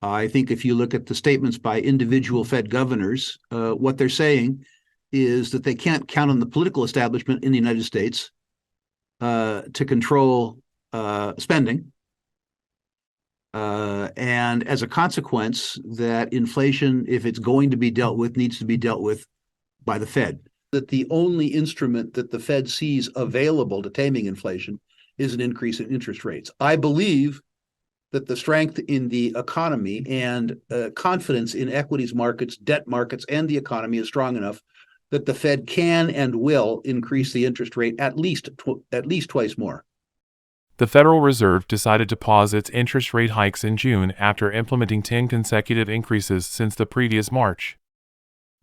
I think if you look at the statements by individual Fed governors, what they're saying is that they can't count on the political establishment in the United States to control spending. And as a consequence, that inflation, if it's going to be dealt with, needs to be dealt with by the Fed. That the only instrument that the Fed sees available to taming inflation is an increase in interest rates. I believe that the strength in the economy and confidence in equities markets, debt markets, and the economy is strong enough that the Fed can and will increase the interest rate at least twice more. The Federal Reserve decided to pause its interest rate hikes in June after implementing 10 consecutive increases since the previous March.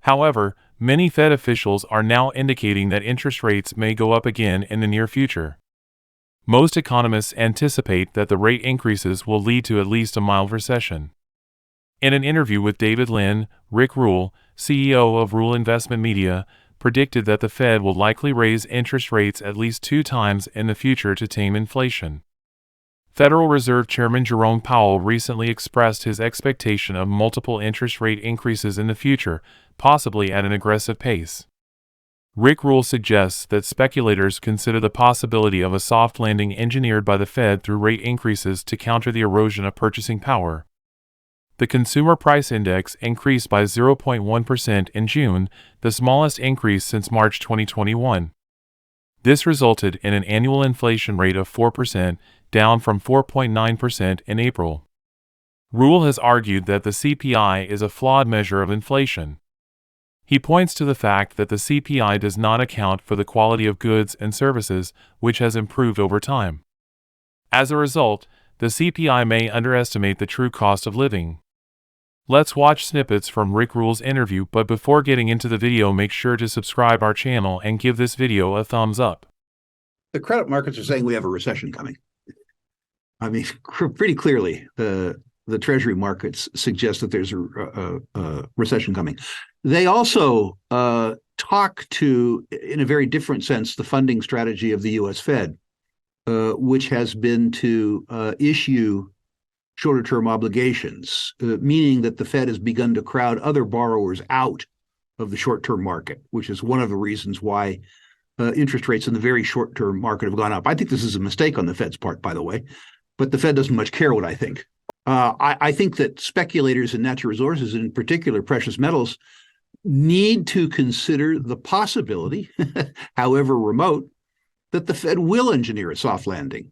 However, many Fed officials are now indicating that interest rates may go up again in the near future. Most economists anticipate that the rate increases will lead to at least a mild recession. In an interview with David Lin, Rick Rule, CEO of Rule Investment Media, predicted that the Fed will likely raise interest rates at least 2 times in the future to tame inflation. Federal Reserve Chairman Jerome Powell recently expressed his expectation of multiple interest rate increases in the future, possibly at an aggressive pace. Rick Rule suggests that speculators consider the possibility of a soft landing engineered by the Fed through rate increases to counter the erosion of purchasing power. The Consumer Price Index increased by 0.1% in June, the smallest increase since March 2021. This resulted in an annual inflation rate of 4%, down from 4.9% in April. Rule has argued that the CPI is a flawed measure of inflation. He points to the fact that the CPI does not account for the quality of goods and services, which has improved over time. As a result, the CPI may underestimate the true cost of living. Let's watch snippets from Rick Rule's interview, but before getting into the video, make sure to subscribe our channel and give this video a thumbs up. The credit markets are saying we have a recession coming. I mean, pretty clearly, the Treasury markets suggest that there's a recession coming. They also talk to, in a very different sense, the funding strategy of the U.S. Fed, which has been to issue shorter-term obligations, meaning that the Fed has begun to crowd other borrowers out of the short-term market, which is one of the reasons why interest rates in the very short-term market have gone up. I think this is a mistake on the Fed's part, by the way, but the Fed doesn't much care what I think. I think that speculators in natural resources, and in particular precious metals, need to consider the possibility, however remote, that the Fed will engineer a soft landing,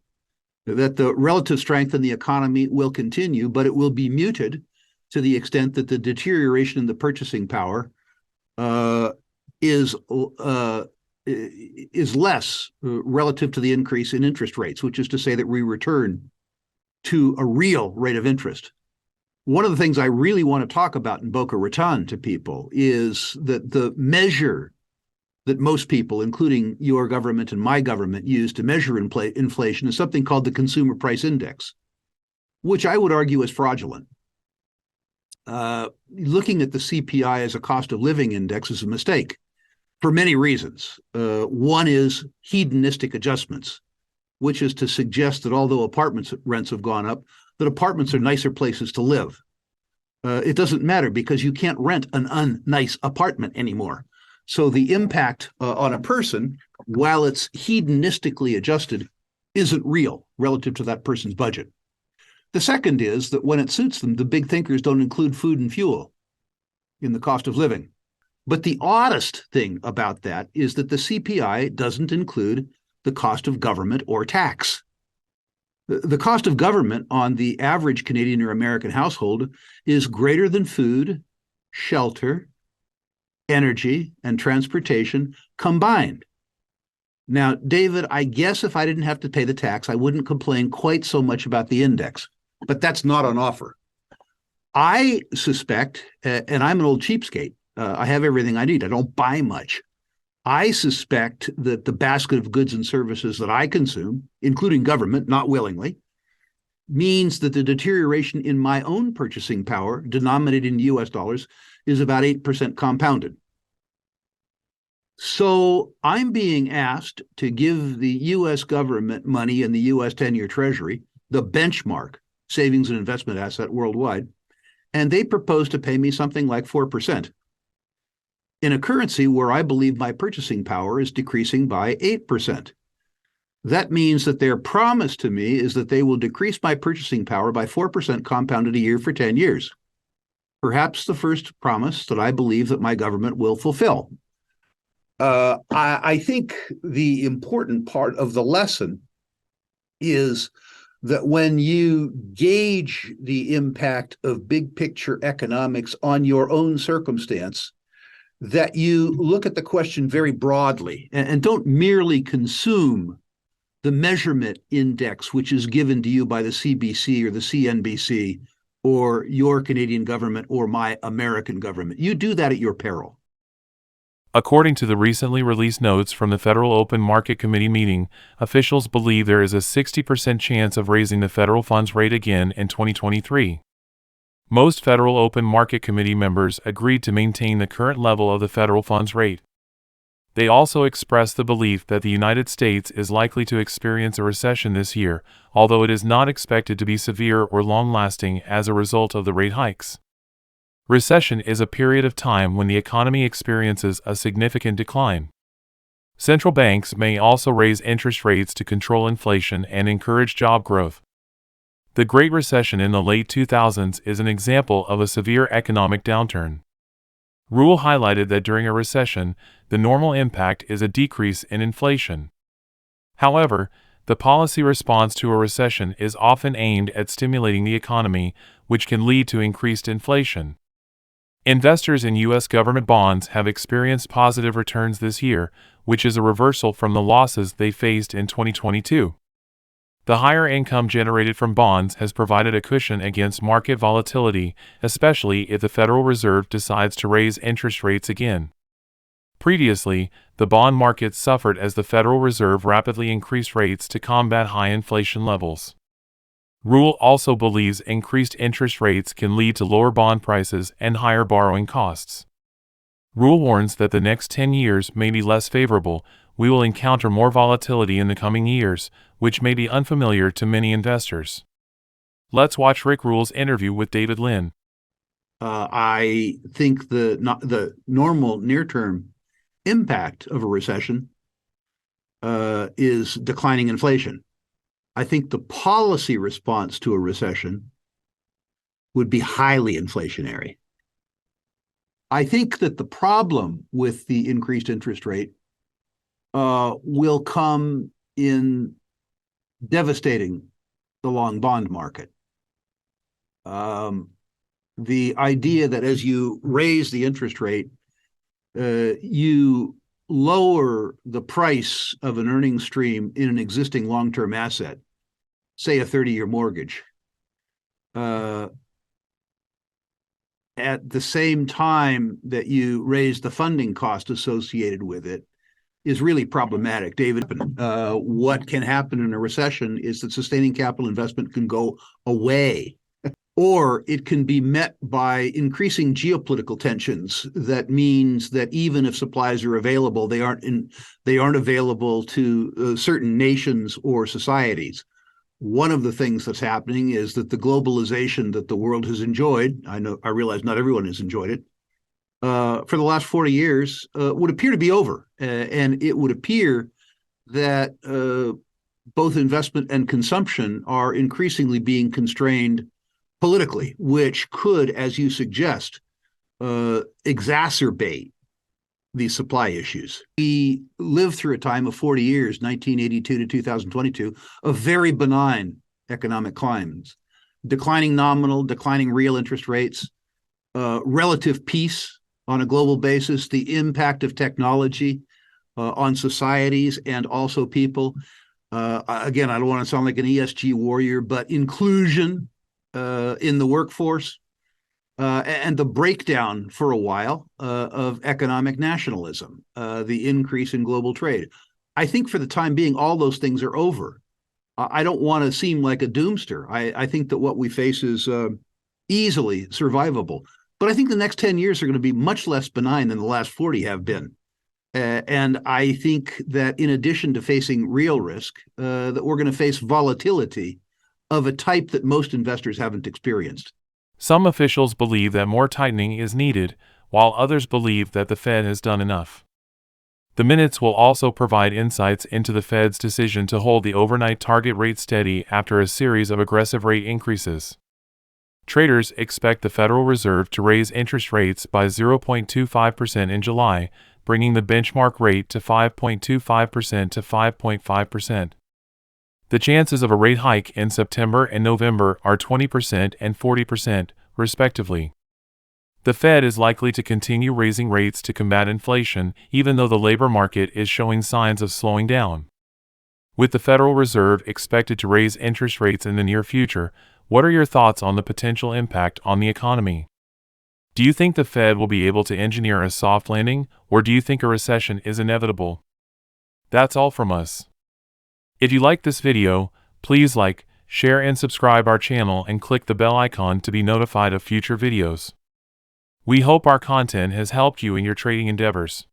that the relative strength in the economy will continue, but it will be muted to the extent that the deterioration in the purchasing power is less relative to the increase in interest rates, which is to say that we return to a real rate of interest. One of the things I really want to talk about in Boca Raton to people is that the measure that most people, including your government and my government, use to measure inflation is something called the Consumer Price Index, which I would argue is fraudulent. Looking at the CPI as a cost of living index is a mistake for many reasons. One is hedonistic adjustments, which is to suggest that although apartments rents have gone up, that apartments are nicer places to live. It doesn't matter because you can't rent an unnice apartment anymore. So the impact on a person, while it's hedonistically adjusted, isn't real relative to that person's budget. The second is that when it suits them, the big thinkers don't include food and fuel in the cost of living. But the oddest thing about that is that the CPI doesn't include the cost of government or tax. The cost of government on the average Canadian or American household is greater than food, shelter, energy, and transportation combined. Now, David, I guess if I didn't have to pay the tax, I wouldn't complain quite so much about the index, but that's not on offer. I suspect, and I'm an old cheapskate, I have everything I need. I don't buy much. I suspect that the basket of goods and services that I consume, including government, not willingly, means that the deterioration in my own purchasing power, denominated in US dollars, is about 8% compounded. So I'm being asked to give the US government money in the US 10-year Treasury, the benchmark savings and investment asset worldwide, and they propose to pay me something like 4% in a currency where I believe my purchasing power is decreasing by 8%. That means that their promise to me is that they will decrease my purchasing power by 4% compounded a year for 10 years. Perhaps the first promise that I believe that my government will fulfill. I think the important part of the lesson is that when you gauge the impact of big picture economics on your own circumstance, that you look at the question very broadly and don't merely consume the measurement index, which is given to you by the CBC or the CNBC or your Canadian government or my American government. You do that at your peril. According to the recently released notes from the Federal Open Market Committee meeting, officials believe there is a 60% chance of raising the federal funds rate again in 2023. Most Federal Open Market Committee members agreed to maintain the current level of the federal funds rate. They also expressed the belief that the United States is likely to experience a recession this year, although it is not expected to be severe or long-lasting as a result of the rate hikes. Recession is a period of time when the economy experiences a significant decline. Central banks may also raise interest rates to control inflation and encourage job growth. The Great Recession in the late 2000s is an example of a severe economic downturn. Rule highlighted that during a recession, the normal impact is a decrease in inflation. However, the policy response to a recession is often aimed at stimulating the economy, which can lead to increased inflation. Investors in U.S. government bonds have experienced positive returns this year, which is a reversal from the losses they faced in 2022. The higher income generated from bonds has provided a cushion against market volatility, especially if the Federal Reserve decides to raise interest rates again. Previously, the bond market suffered as the Federal Reserve rapidly increased rates to combat high inflation levels. Rule also believes increased interest rates can lead to lower bond prices and higher borrowing costs. Rule warns that the next 10 years may be less favorable. We will encounter more volatility in the coming years, which may be unfamiliar to many investors. Let's watch Rick Rule's interview with David Lin. I think the normal near-term impact of a recession is declining inflation. I think the policy response to a recession would be highly inflationary. I think that the problem with the increased interest rate will come in devastating the long bond market. The idea that as you raise the interest rate, you lower the price of an earning stream in an existing long-term asset, say a 30-year mortgage, at the same time that you raise the funding cost associated with it, is really problematic. David, what can happen in a recession is that sustaining capital investment can go away, or it can be met by increasing geopolitical tensions. That means that even if supplies are available, they aren't available to certain nations or societies. One of the things that's happening is that the globalization that the world has enjoyed, I realize not everyone has enjoyed it, for the last 40 years would appear to be over. And it would appear that both investment and consumption are increasingly being constrained politically, which could, as you suggest, exacerbate these supply issues. We lived through a time of 40 years, 1982 to 2022, of very benign economic climates, declining nominal, declining real interest rates, relative peace on a global basis, the impact of technology on societies and also people. Again, I don't want to sound like an ESG warrior, but inclusion in the workforce, and the breakdown for a while of economic nationalism, the increase in global trade. I think for the time being, all those things are over. I don't want to seem like a doomster. I think that what we face is easily survivable. But I think the next 10 years are going to be much less benign than the last 40 have been. And I think that in addition to facing real risk, that we're going to face volatility of a type that most investors haven't experienced. Some officials believe that more tightening is needed, while others believe that the Fed has done enough. The minutes will also provide insights into the Fed's decision to hold the overnight target rate steady after a series of aggressive rate increases. Traders expect the Federal Reserve to raise interest rates by 0.25% in July, bringing the benchmark rate to 5.25% to 5.5%. The chances of a rate hike in September and November are 20% and 40%, respectively. The Fed is likely to continue raising rates to combat inflation, even though the labor market is showing signs of slowing down. With the Federal Reserve expected to raise interest rates in the near future, what are your thoughts on the potential impact on the economy? Do you think the Fed will be able to engineer a soft landing, or do you think a recession is inevitable? That's all from us. If you like this video, please like, share and subscribe our channel and click the bell icon to be notified of future videos. We hope our content has helped you in your trading endeavors.